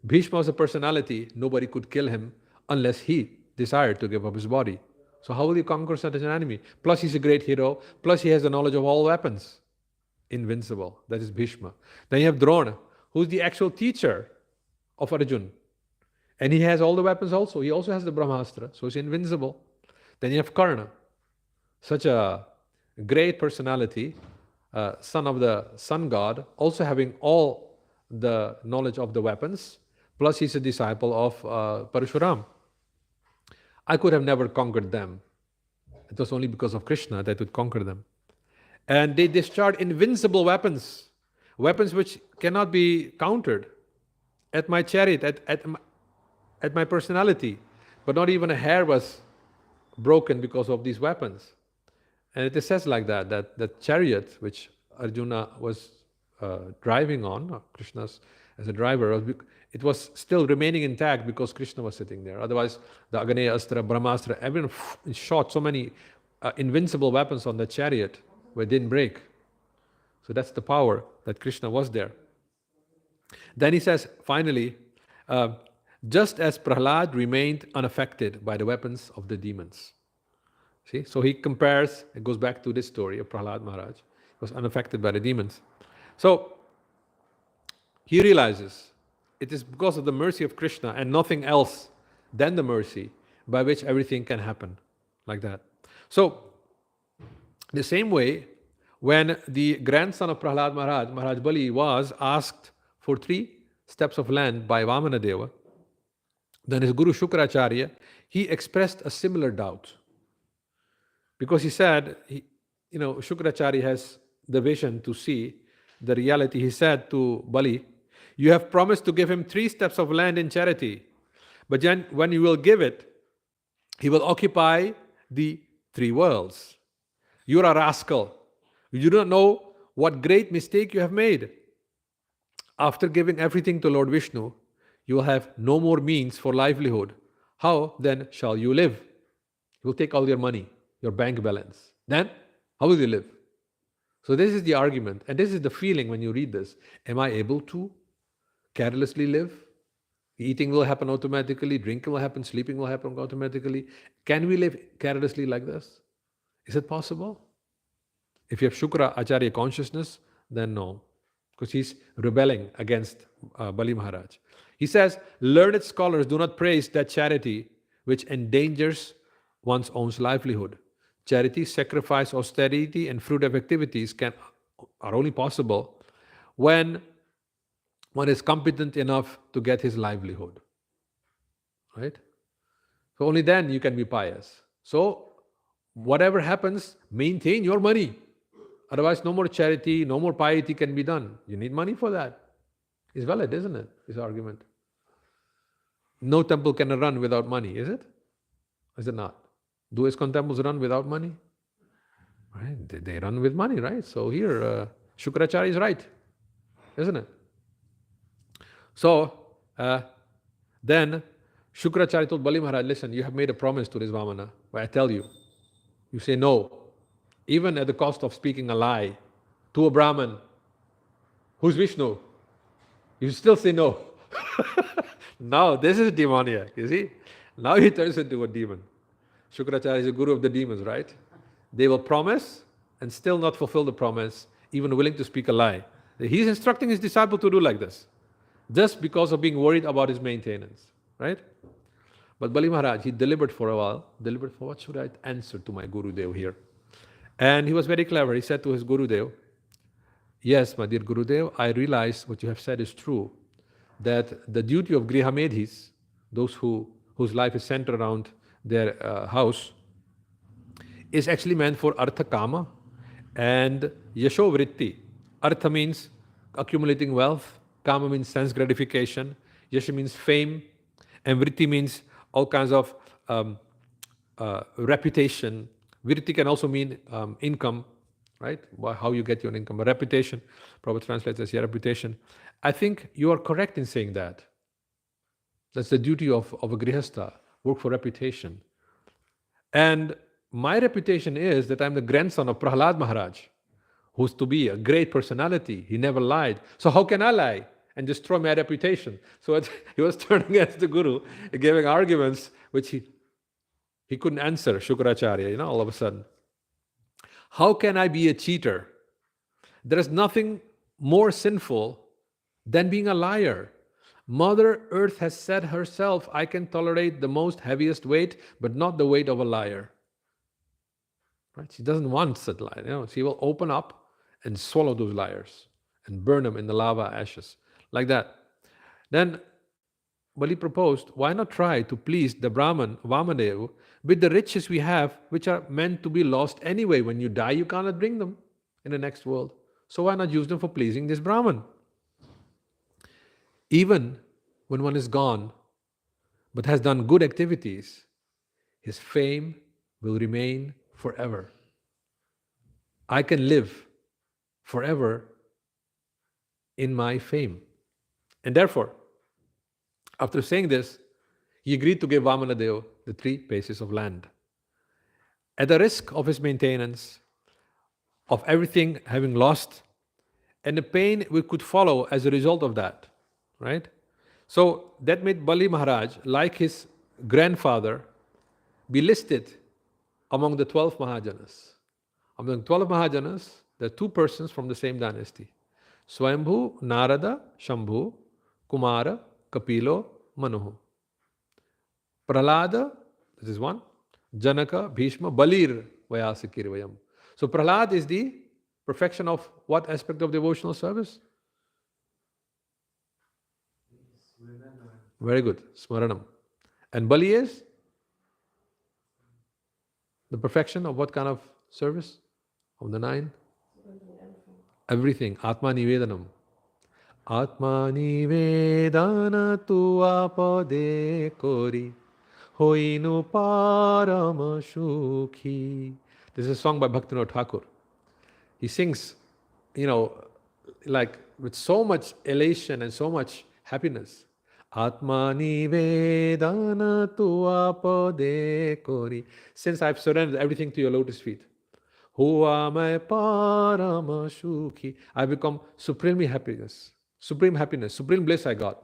Bhishma was a personality, nobody could kill him unless he desired to give up his body. So how will you conquer such an enemy? Plus he's a great hero, plus he has the knowledge of all weapons. Invincible, that is Bhishma. Then you have Drona, who's the actual teacher of Arjun. And he has all the weapons also. He also has the Brahmastra, so he's invincible. Then you have Karna, such a great personality, son of the sun god, also having all the knowledge of the weapons, plus he's a disciple of Parashuram. I could have never conquered them. It was only because of Krishna that I could conquer them. And they discharged invincible weapons, weapons which cannot be countered at my chariot, at my personality. But not even a hair was broken because of these weapons. And it says like that the chariot which Arjuna was driving on, Krishna's as a driver, it was still remaining intact because Krishna was sitting there. Otherwise, the Agneya Astra, Brahmastra, everyone shot so many invincible weapons on the chariot where it didn't break. So that's the power that Krishna was there. Then he says, finally, just as Prahlad remained unaffected by the weapons of the demons. See, so he compares, it goes back to this story of Prahlad Maharaj. He was unaffected by the demons. So he realizes it is because of the mercy of Krishna and nothing else than the mercy by which everything can happen like that. So the same way, when the grandson of Prahlad Maharaj, Maharaj Bali, was asked for 3 steps of land by Vamana Deva, Then his Guru Shukracharya, he expressed a similar doubt. Because he said, Shukracharya has the vision to see the reality. He said to Bali, you have promised to give him 3 steps of land in charity. But then when you will give it, he will occupy the 3 worlds. You are a rascal. You do not know what great mistake you have made. After giving everything to Lord Vishnu, you will have no more means for livelihood. How then shall you live? He will take all your money, your bank balance. Then, how will you live? So this is the argument, and this is the feeling when you read this. Am I able to carelessly live? Eating will happen automatically, drinking will happen, sleeping will happen automatically. Can we live carelessly like this? Is it possible? If you have Shukra Acharya consciousness, then no, because he's rebelling against Bali Maharaj. He says, learned scholars do not praise that charity which endangers one's own livelihood. Charity, sacrifice, austerity, and fruitive activities are only possible when one is competent enough to get his livelihood. Right? So only then you can be pious. So whatever happens, maintain your money. Otherwise, no more charity, no more piety can be done. You need money for that. It's valid, isn't it? This argument. No temple can run without money, is it? Is it not? Do ISKCON temples run without money? Right? They run with money, right? So here, Shukracharya is right, isn't it? So, then Shukracharya told Bali Maharaj, listen, you have made a promise to this Vamana, but I tell you, you say no, even at the cost of speaking a lie to a Brahman who's Vishnu, you still say no. Now, this is demoniac, you see? Now he turns into a demon. Shukracharya is a guru of the demons, right? They will promise and still not fulfill the promise, even willing to speak a lie. He's instructing his disciple to do like this, just because of being worried about his maintenance, right? But Bali Maharaj, he delivered for a while, what should I answer to my Gurudev here? And he was very clever. He said to his Gurudev, yes, my dear Gurudev, I realize what you have said is true, that the duty of Grihamedhis, those whose life is centered around their house, is actually meant for Artha Kama and Yasho Vritti. Artha means accumulating wealth, Kama means sense gratification, Yasha means fame, and Vritti means all kinds of reputation. Vritti can also mean income, right? How you get your income. But reputation, Prabhu translates as your reputation. I think you are correct in saying that. That's the duty of a grihastha, work for reputation. And my reputation is that I'm the grandson of Prahlad Maharaj, who's to be a great personality. He never lied. So how can I lie and destroy my reputation? So he was turning against the Guru, giving arguments which he couldn't answer, Shukracharya, all of a sudden. How can I be a cheater? There is nothing more sinful than being a liar. Mother Earth has said herself, I can tolerate the most heaviest weight, but not the weight of a liar. Right? She doesn't want such lie. She will open up and swallow those liars and burn them in the lava ashes. Like that. Then Bali proposed, why not try to please the Brahman, Vamadev, with the riches we have, which are meant to be lost anyway. When you die, you cannot bring them in the next world. So why not use them for pleasing this Brahman? Even when one is gone, but has done good activities, his fame will remain forever. I can live forever in my fame. And therefore, after saying this, he agreed to give Vamanadev the 3 paces of land. At the risk of his maintenance, of everything having lost, and the pain which could follow as a result of that, right? So that made Bali Maharaj, like his grandfather, be listed among the 12 Mahajanas. Among 12 Mahajanas, there are 2 persons from the same dynasty. Swayambhu, Narada, Shambhu, Kumara, Kapilo, Manu. Prahlada, this is one. Janaka, Bhishma, Balir, Vayasikirvayam. So Prahlad is the perfection of what aspect of devotional service? Very good, Smaranam. And Bali is the perfection of what kind of service? Of the 9? Everything. Atma Nivedanam. Atma Nivedana tu apade kori hoinu parama shukhi. This is a song by Bhaktivinoda Thakur. He sings, like with so much elation and so much happiness. Atma Nivedana tu apade kori. Since I've surrendered everything to your lotus feet. Hua mai parama shukhi. I become supreme happiness, supreme bliss I got.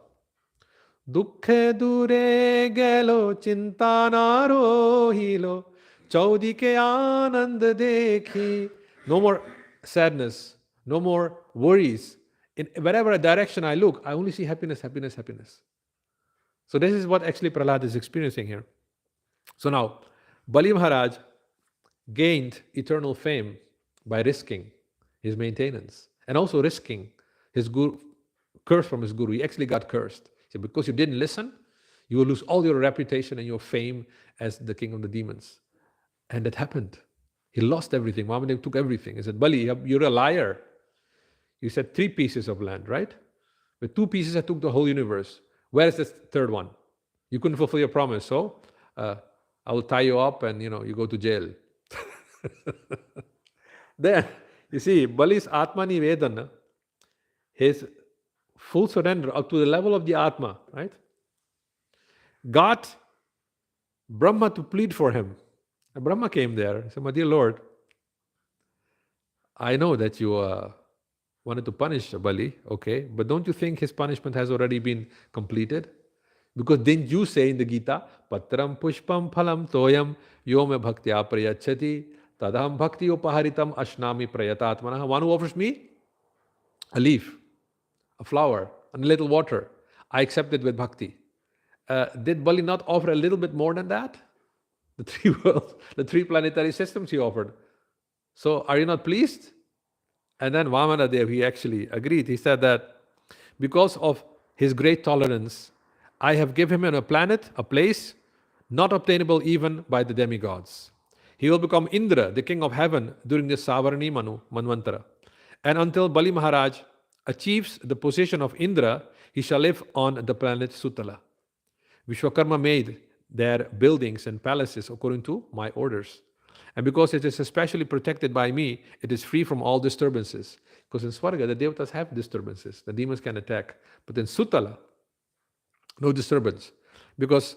Dukkhe dure gelo chinta na rohilo chaudike anand dekhi. No more sadness, no more worries. In wherever direction I look, I only see happiness, happiness, happiness. So this is what actually Prahlad is experiencing here. So now, Bali Maharaj gained eternal fame by risking his maintenance and also risking his guru, curse from his guru. He actually got cursed. He said, because you didn't listen, you will lose all your reputation and your fame as the king of the demons. And that happened. He lost everything. Vamadev took everything. He said, Bali, you're a liar. You said 3 pieces of land, right? With 2 pieces, I took the whole universe. Where is the third one? You couldn't fulfill your promise, so I will tie you up and you go to jail. Then, you see, Bali's Atma Nivedana, his full surrender up to the level of the Atma, right? Got Brahma to plead for him. And Brahma came there. He said, my dear Lord, I know that you wanted to punish Bali, okay, but don't you think his punishment has already been completed? Because didn't you say in the Gita, Patram pushpam phalam toyam yome bhaktya prayachati tadam bhakti upaharitam ashnami prayatatmana. One who offers me a leaf, a flower, and a little water, I accept it with bhakti. Did Bali not offer a little bit more than that? The 3 worlds, the 3 planetary systems he offered. So are you not pleased? And then Vamanadev, he actually agreed. He said that because of his great tolerance, I have given him a planet, a place, not obtainable even by the demigods. He will become Indra, the king of heaven, during the Savarani Manvantara. And until Bali Maharaj achieves the position of Indra, he shall live on the planet Sutala. Vishwakarma made their buildings and palaces according to my orders. And because it is especially protected by me, it is free from all disturbances. Because in Swarga, the Devatas have disturbances. The demons can attack. But in Sutala, no disturbance. Because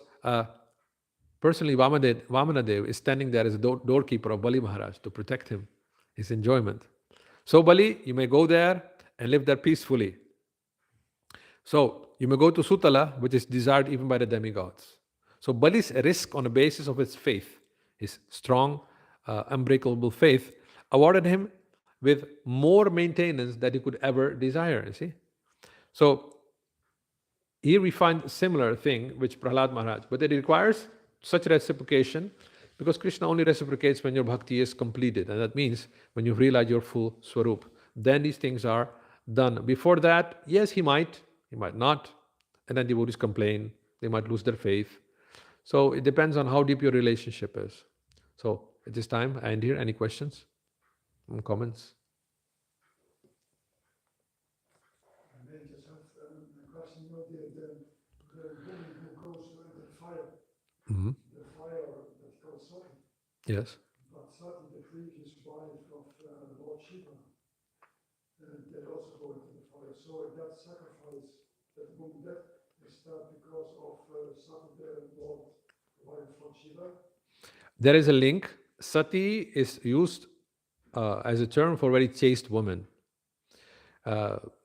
personally, Vamanadev is standing there as a doorkeeper of Bali Maharaj to protect him, his enjoyment. So Bali, you may go there and live there peacefully. So you may go to Sutala, which is desired even by the demigods. So Bali's risk on the basis of his faith, his strong, unbreakable faith, awarded him with more maintenance that he could ever desire, you see. So here we find a similar thing which Prahlad Maharaj, but it requires such reciprocation because Krishna only reciprocates when your bhakti is completed, and that means when you realize your full swarup. Then these things are done. Before that, yes, he might not, and then devotees complain, they might lose their faith. So it depends on how deep your relationship is. So at this time, I end here. Any questions? Comments? I may just have a question. The woman who goes to enter the fire, the fire that's called Sati. Yes. But Sati, the previous wife of Lord Shiva, they also go into the fire. So that sacrifice, that woman, that is that because of Sati, the Lord, wife of Shiva? There is a link. Sati is used as a term for very chaste woman.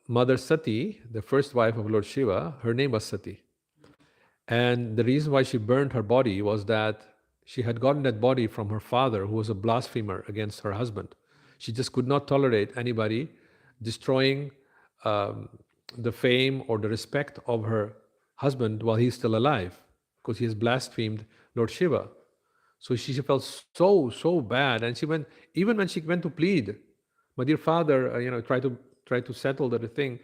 Mother Sati, the first wife of Lord Shiva, her name was Sati. And the reason why she burned her body was that she had gotten that body from her father, who was a blasphemer against her husband. She just could not tolerate anybody destroying the fame or the respect of her husband while he's still alive, because he has blasphemed Lord Shiva. So she felt so bad, and even when she went to plead, my dear father, tried to settle the thing.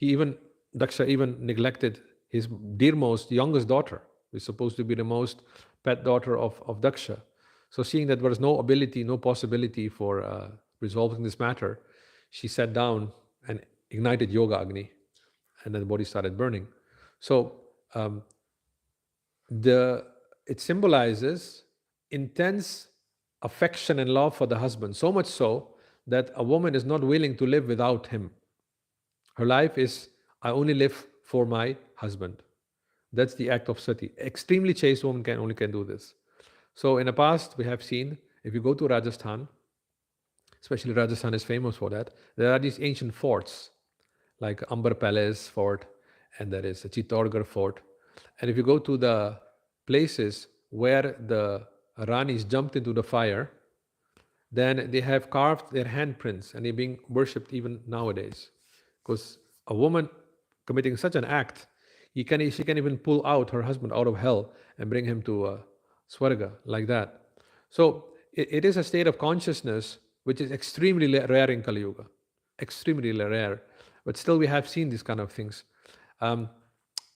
Daksha even neglected his dearmost youngest daughter. who is supposed to be the most pet daughter of Daksha. So seeing that there was no ability, no possibility for resolving this matter, she sat down and ignited Yoga Agni, and then the body started burning. So it symbolizes intense affection and love for the husband, so much so that a woman is not willing to live without him. Her life is, I only live for my husband. That's the act of sati. Extremely chaste woman can do this. So in the past, we have seen, if you go to Rajasthan, especially Rajasthan is famous for that, there are these ancient forts, like Amber Palace Fort, and there is a Chittorgarh Fort. And if you go to the places where the Ranis jumped into the fire, then they have carved their handprints and they're being worshipped even nowadays. Because a woman committing such an act, she can even pull out her husband out of hell and bring him to Swarga, like that. So it is a state of consciousness which is extremely rare in Kali Yuga. Extremely rare. But still we have seen these kind of things.